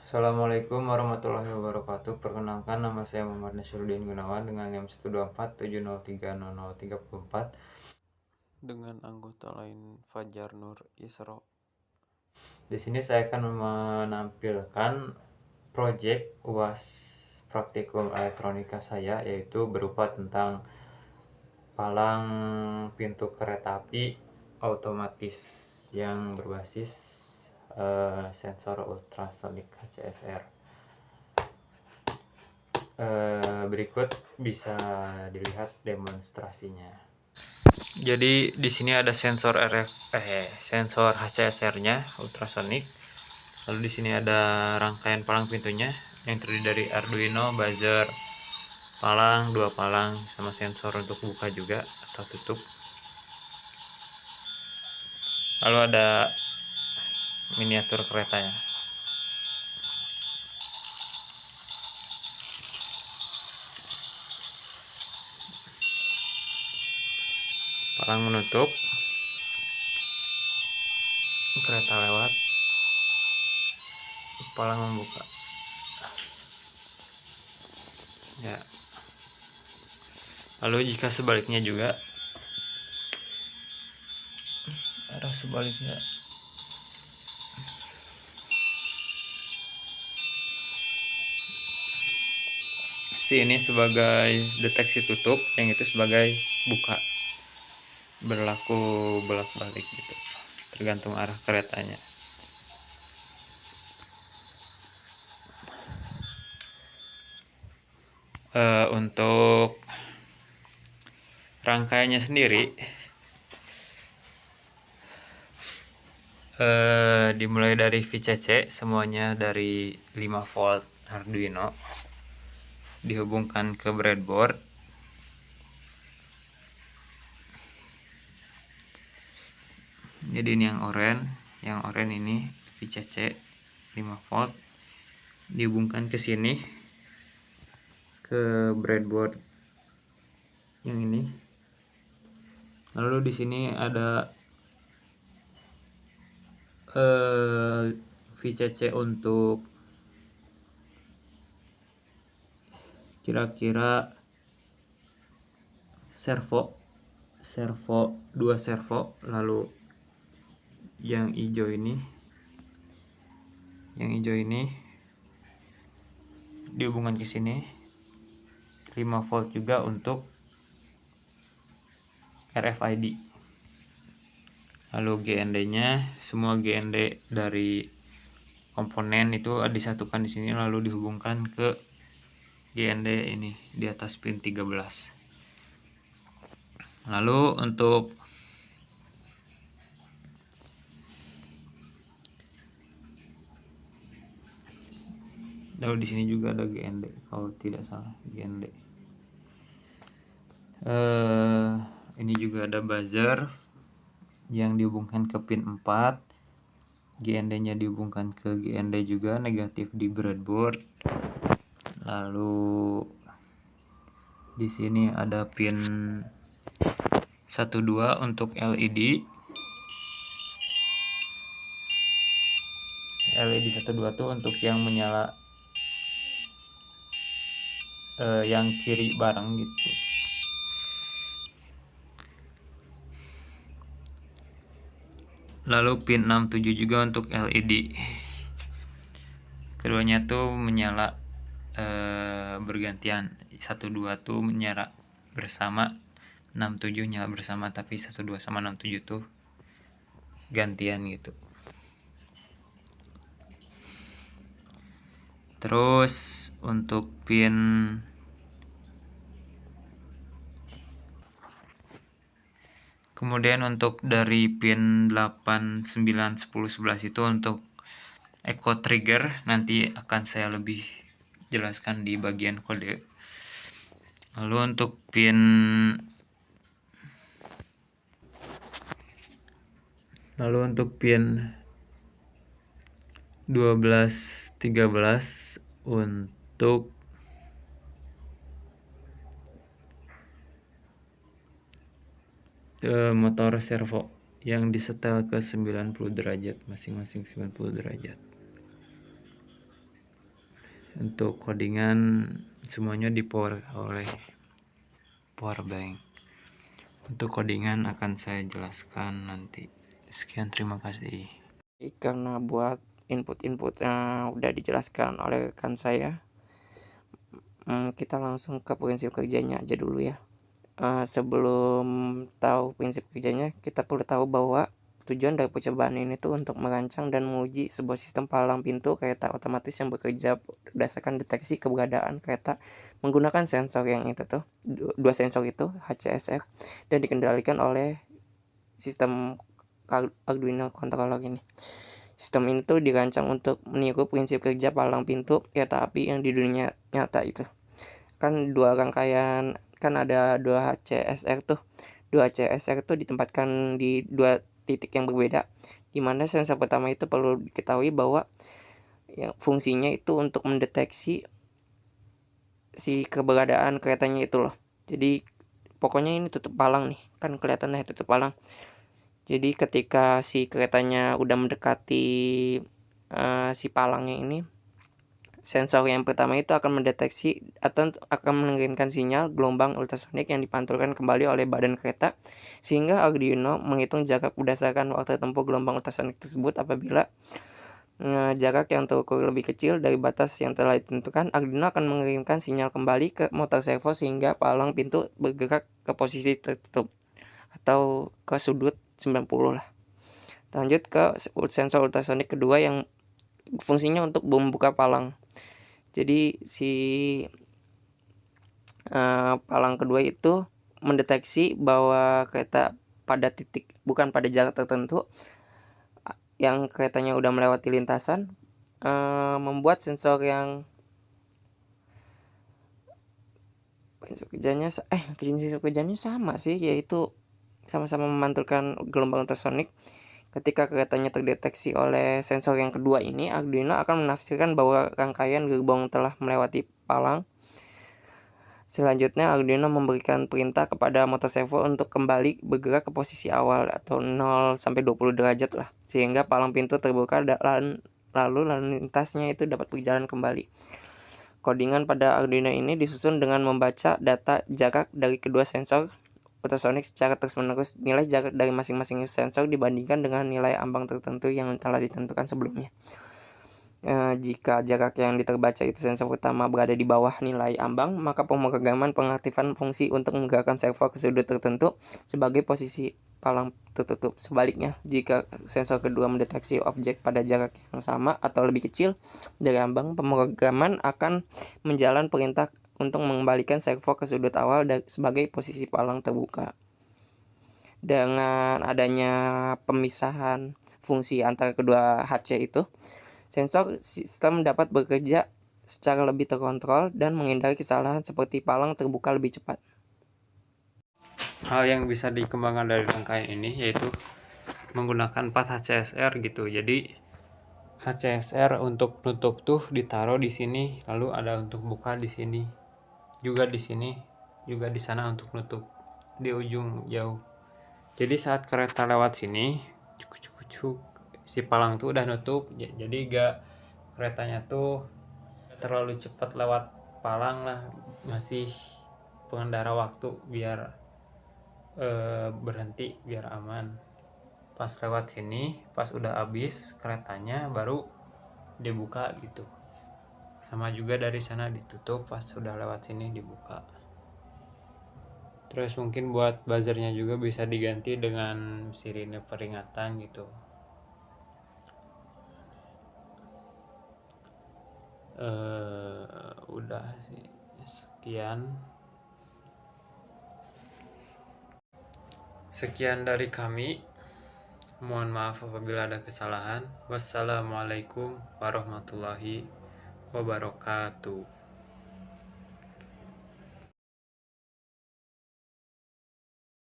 Assalamualaikum warahmatullahi wabarakatuh. Perkenalkan, nama saya Muhammad Nasruddin Gunawan dengan NIM 124703034 dengan anggota lain Fajar Nur Isro. Di sini saya akan menampilkan proyek UAS praktikum elektronika saya, yaitu berupa tentang palang pintu kereta api otomatis yang berbasis sensor ultrasonik HCSR. Berikut bisa dilihat demonstrasinya. Jadi di sini ada sensor sensor HCSR-nya ultrasonik. Lalu di sini ada rangkaian palang pintunya yang terdiri dari Arduino, buzzer, palang, dua palang, sama sensor untuk buka juga atau tutup. Lalu ada miniatur keretanya. Palang menutup, kereta lewat, palang membuka. Ya. Lalu jika sebaliknya juga, arah sebaliknya. Si ini sebagai deteksi tutup, yang itu sebagai buka. Berlaku bolak-balik gitu, tergantung arah keretanya. Untuk rangkaiannya sendiri dimulai dari VCC, semuanya dari 5 volt Arduino, dihubungkan ke breadboard. Jadi ini yang oranye ini VCC 5 volt, dihubungkan ke sini ke breadboard yang ini. Lalu di sini ada VCC untuk kira-kira dua servo. Lalu yang hijau ini dihubungkan ke sini 5 volt juga untuk RFID. Lalu GND-nya, semua GND dari komponen itu disatukan di sini, lalu dihubungkan ke GND ini di atas pin 13. Lalu di sini juga ada GND kalau tidak salah, GND. Ini juga ada buzzer yang dihubungkan ke pin 4. GND-nya dihubungkan ke GND juga, negatif di breadboard. Lalu di sini ada pin 12 untuk LED. LED 12 tuh untuk yang menyala yang kiri bareng gitu. Lalu pin 67 juga untuk LED. Keduanya tuh menyala bergantian. 12 tuh menyala bersama, 67 nyala bersama, tapi 12 sama 67 tuh gantian gitu. Terus untuk kemudian untuk dari pin 8, 9, 10, 11 itu untuk echo trigger, nanti akan saya lebih jelaskan di bagian kode. Lalu untuk pin 12, 13 untuk motor servo yang disetel ke 90 derajat, masing-masing 90 derajat. Untuk codingan semuanya di power oleh power bank. Untuk codingan akan saya jelaskan nanti. Sekian, terima kasih. Karena buat input-inputnya udah dijelaskan oleh rekan saya, kita langsung ke prinsip kerjanya aja dulu ya. Sebelum tahu prinsip kerjanya, kita perlu tahu bahwa tujuan dari percobaan ini tuh untuk merancang dan menguji sebuah sistem palang pintu kereta otomatis yang bekerja berdasarkan deteksi keberadaan kereta menggunakan sensor yang itu tuh, dua sensor itu HCSR, dan dikendalikan oleh sistem Arduino controller ini. Sistem ini tuh dirancang untuk meniru prinsip kerja palang pintu kereta api yang di dunia nyata itu. Kan ada dua HCSR tuh. Dua HCSR tuh ditempatkan di dua titik yang berbeda. Di mana sensor pertama itu perlu diketahui bahwa yang fungsinya itu untuk mendeteksi si keberadaan keretanya itu loh. Jadi pokoknya ini tutup palang nih. Kan kelihatannya tutup palang. Jadi ketika si keretanya udah mendekati si palangnya ini, sensor yang pertama itu akan mendeteksi atau akan mengirimkan sinyal gelombang ultrasonik yang dipantulkan kembali oleh badan kereta, sehingga Arduino menghitung jarak berdasarkan waktu tempuh gelombang ultrasonik tersebut. Apabila jarak yang terukur lebih kecil dari batas yang telah ditentukan, Arduino akan mengirimkan sinyal kembali ke motor servo sehingga palang pintu bergerak ke posisi tertutup atau ke sudut 90 lah. Lanjut ke sensor ultrasonik kedua yang fungsinya untuk membuka palang. Jadi si palang kedua itu mendeteksi bahwa kereta pada titik, bukan pada jarak tertentu yang keretanya udah melewati lintasan, membuat sensor yang prinsip kerjanya sama sih, yaitu sama-sama memantulkan gelombang ultrasonik. Ketika keretanya terdeteksi oleh sensor yang kedua ini, Arduino akan menafsirkan bahwa rangkaian gerbong telah melewati palang. Selanjutnya, Arduino memberikan perintah kepada motor servo untuk kembali bergerak ke posisi awal atau 0 sampai 20 derajat lah, sehingga palang pintu terbuka dan lalu lintasnya itu dapat berjalan kembali. Codingan pada Arduino ini disusun dengan membaca data jarak dari kedua sensor ultrasonik secara terus-menerus. Nilai jarak dari masing-masing sensor dibandingkan dengan nilai ambang tertentu yang telah ditentukan sebelumnya. Jika jarak yang diterbaca itu sensor pertama berada di bawah nilai ambang, maka pemrograman pengaktifan fungsi untuk menggerakkan servo ke sudut tertentu sebagai posisi palang tertutup. Sebaliknya, jika sensor kedua mendeteksi objek pada jarak yang sama atau lebih kecil dari ambang, pemrograman akan menjalan perintah untuk mengembalikan servo ke sudut awal sebagai posisi palang terbuka. Dengan adanya pemisahan fungsi antara kedua HC itu, sensor sistem dapat bekerja secara lebih terkontrol dan menghindari kesalahan seperti palang terbuka lebih cepat. Hal yang bisa dikembangkan dari rangkaian ini yaitu menggunakan 4 HCSR gitu. Jadi HCSR untuk nutup tuh ditaruh di sini, lalu ada untuk buka di sini, juga di sini, juga di sana untuk nutup di ujung jauh. Jadi saat kereta lewat sini, cuk, si palang tuh udah nutup. Jadi gak keretanya tuh terlalu cepat lewat palang lah, masih pengendara waktu biar berhenti biar aman. Pas lewat sini, pas udah habis keretanya baru dibuka gitu. Sama juga dari sana ditutup, pas udah lewat sini dibuka. Terus mungkin buat buzzernya juga bisa diganti dengan sirine peringatan gitu. Udah sih, sekian dari kami. Mohon maaf apabila ada kesalahan. Wassalamualaikum warahmatullahi wabarakatuh.